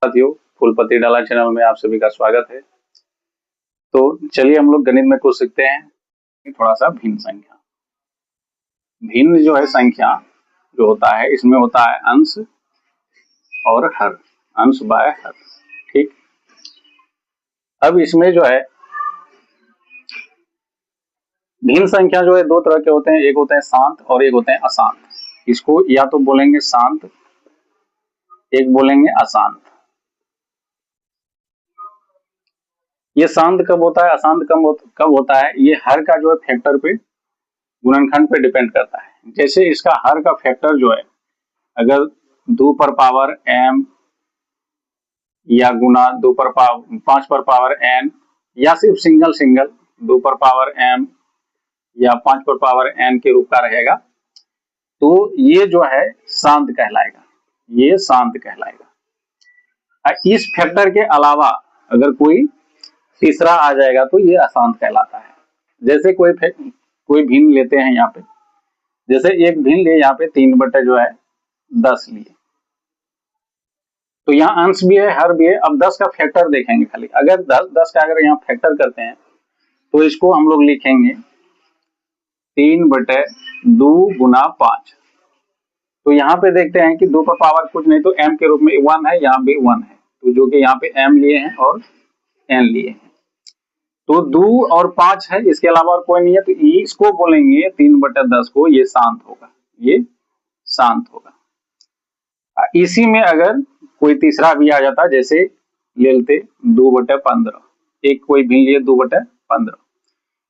साथियों, फूलपति डाला चैनल में आप सभी का स्वागत है। तो चलिए हम लोग गणित में कुछ सीखते हैं। थोड़ा सा भिन्न संख्या, भिन्न जो है संख्या जो होता है इसमें होता है अंश और हर, अंश बाय हर। ठीक, अब इसमें जो है भिन्न संख्या जो है दो तरह के होते हैं, एक होते हैं शांत और एक होते हैं अशांत। इसको या तो बोलेंगे शांत, एक बोलेंगे अशांत। ये शांत कब होता है, अशांत कब होता है? ये हर का जो है फैक्टर पे, गुणनखंड पे डिपेंड करता है। जैसे इसका हर का फैक्टर जो है अगर 2 पर पावर m या गुना 2 पर पावर 5 पर पावर n या सिर्फ सिंगल 2 पर पावर m या 5 पर पावर n के रूप का रहेगा तो ये जो है शांत कहलाएगा, ये शांत कहलाएगा। इस फैक्टर के अलावा अगर कोई तीसरा आ जाएगा तो ये अशांत कहलाता है। जैसे कोई भिन्न लेते हैं यहाँ पे, जैसे एक भिन्न लिए यहाँ पे 3 जो है 10 लिए, तो यहाँ अंश भी है हर भी है। अब 10 का फैक्टर देखेंगे खाली, अगर 10 का अगर यहाँ फैक्टर करते हैं तो इसको हम लोग लिखेंगे 3/2 गुना 5। तो यहाँ पे देखते हैं कि 2 पर पावर कुछ नहीं तो m के रूप में 1 है, यहाँ भी 1 है, तो जो कि यहाँ पे m लिए हैं और n लिए हैं, तो 2 और 5 है, इसके अलावा और कोई नहीं है, तो इसको बोलेंगे 3/10 को, ये शांत होगा, ये शांत होगा। इसी में अगर कोई तीसरा भी आ जाता, जैसे ले लेते 2/15, एक कोई भी लिए 2/15,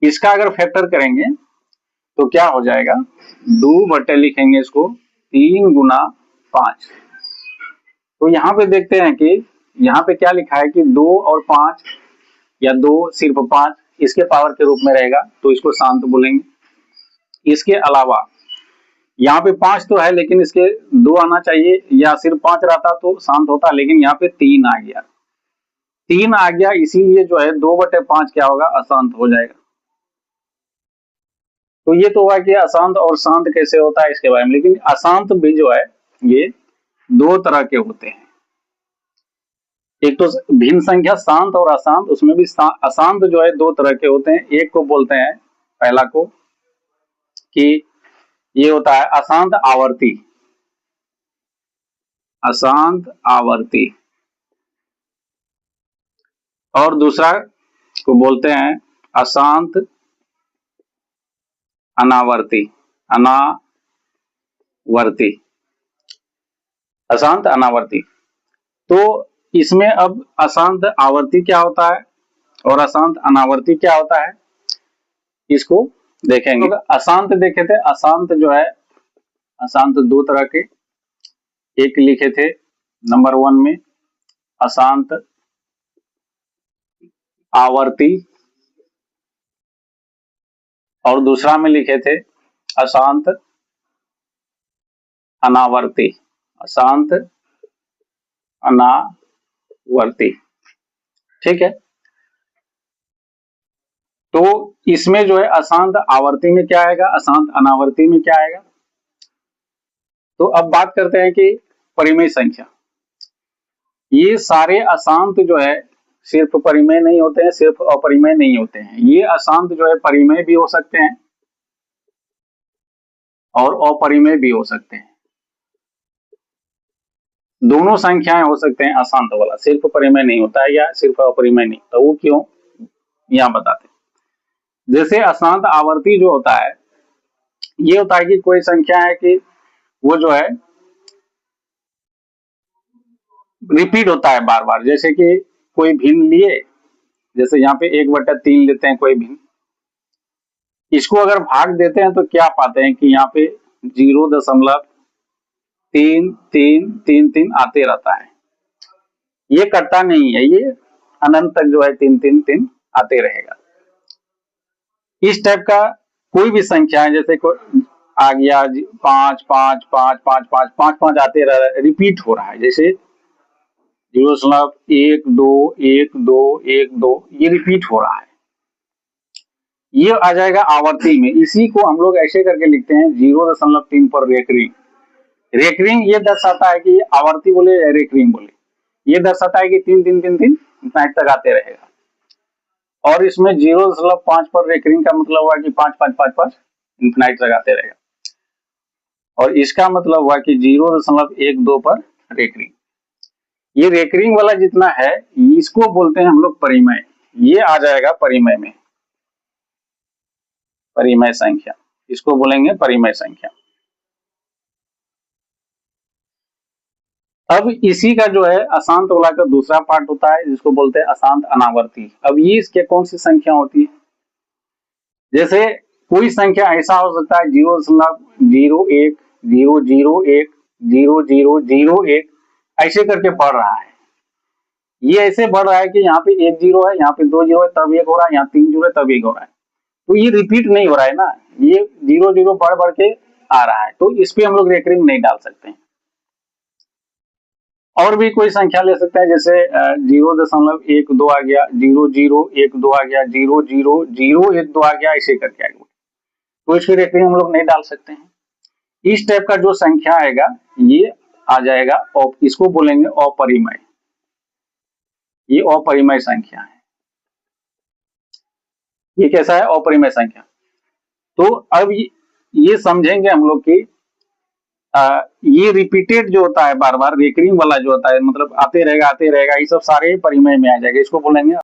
इसका अगर फैक्टर करेंगे तो क्या हो जाएगा, 2 लिखेंगे इसको 3 गुना 5। तो यहाँ पे देखते हैं कि यहाँ पे क्या लिखा है कि 2 और 5 या 2 सिर्फ 5 इसके पावर के रूप में रहेगा, तो इसको शांत बोलेंगे। इसके अलावा यहाँ पे 5 तो है लेकिन इसके 2 आना चाहिए, या सिर्फ 5 रहता तो शांत होता, लेकिन यहाँ पे 3 आ गया, 3 आ गया, इसीलिए जो है 2/5 क्या होगा, अशांत हो जाएगा। तो ये तो हुआ कि अशांत और शांत कैसे होता है इसके बारे में। लेकिन अशांत भी जो है ये दो तरह के होते हैं, एक तो भिन्न संख्या शांत और अशांत, उसमें भी अशांत जो है दो तरह के होते हैं। एक को बोलते हैं, पहला को, कि ये होता है अशांत आवर्ती, अशांत आवर्ती, और दूसरा को बोलते हैं अशांत अनावर्ती, अनावर्ती, अशांत अनावर्ती। तो इसमें अब अशांत आवर्ती क्या होता है और अशांत अनावर्ती क्या होता है, इसको देखेंगे। तो अशांत देखे थे, अशांत जो है, अशांत दो तरह के, एक लिखे थे नंबर 1 में अशांत आवर्ती, और दूसरा में लिखे थे अशांत अनावर्ती, अशांत अनावर्ती। ठीक है, तो इसमें जो है अशांत आवर्ती में क्या आएगा, अशांत अनावर्ती में क्या आएगा। तो अब बात करते हैं कि परिमेय संख्या, ये सारे अशांत जो है सिर्फ परिमेय नहीं होते हैं, सिर्फ अपरिमेय नहीं होते हैं। ये अशांत जो है परिमेय भी हो सकते हैं और अपरिमेय भी हो सकते हैं, दोनों संख्याएं हो सकते हैं अशांत वाला, सिर्फ परिमेय नहीं होता है या सिर्फ अपरिमेय नहीं। तो वो क्यों, यहां बताते हैं। जैसे अशांत आवर्ती जो होता है, ये होता है कि कोई संख्या है कि वो जो है रिपीट होता है बार बार। जैसे कि कोई भिन्न लिए, जैसे यहाँ पे 1/3 लेते हैं कोई भिन्न, इसको अगर भाग देते हैं तो क्या पाते हैं कि यहाँ पे 0.3333 आते रहता है, ये कटता नहीं है, ये अनंत तक जो है 3 आते रहेगा। इस टाइप का कोई भी संख्या है, जैसे कोई आ गया 5 5 5 5 5 5 5 आते रह रहा है, रिपीट हो रहा है, जैसे 0.121212, ये रिपीट हो रहा है, ये आ जाएगा आवर्ती में। इसी को हम लोग ऐसे करके लिखते हैं 0.3 पर रेकरिंग। रेकरिंग ये दर्शाता है कि आवर्ती बोले या रेकरिंग बोले, ये दर्शाता है कि 3 3 3 3 इनफिनाइट तक आते रहेगा। और इसमें 0.5 पर रेकरिंग का मतलब हुआ कि 5 5 5 5 इनफिनाइट तक आते रहेगा। और इसका मतलब हुआ कि 0.12 पर रेकरिंग। ये रेकरिंग वाला जितना है इसको बोलते हैं हम लोग परिमेय। ये आ जाएगा परिमेय में, परिमेय संख्या, इसको बोलेंगे परिमेय संख्या। अब इसी का जो है अशांत वाला का दूसरा पार्ट होता है जिसको बोलते हैं अशांत अनावर्ती। अब ये इसके कौन सी संख्या होती है? जैसे कोई संख्या ऐसा हो सकता है 0.01 001 0001 ऐसे करके बढ़ रहा है। ये ऐसे बढ़ रहा है कि यहाँ पे 1 जीरो है, यहाँ पे 2 जीरो है तब 1 हो रहा है, यहाँ 3 जीरो है तब 1 हो रहा है। तो ये रिपीट नहीं हो रहा है ना, ये 0 0 बढ़ बढ़ के आ रहा है, तो इस पे हम लोग रेकरिंग नहीं डाल सकते हैं। और भी कोई संख्या ले सकते हैं, जैसे 0.12 आ गया, 0012 आ गया, 00012 आ गया, ऐसे करके आएगा, तो इसकी रेकरिंग हम लोग नहीं डाल सकते हैं। इस टाइप का जो संख्या आएगा ये आ जाएगा, और इसको बोलेंगे अपरिमेय। ये अपरिमेय संख्या है। ये कैसा है? अपरिमेय संख्या। तो अब ये समझेंगे हम लोग कि ये रिपीटेड जो होता है बार बार रेकरिंग वाला जो होता है, मतलब आते रहेगा, ये सब सारे परिमेय में आ जाएगा, इसको बोलेंगे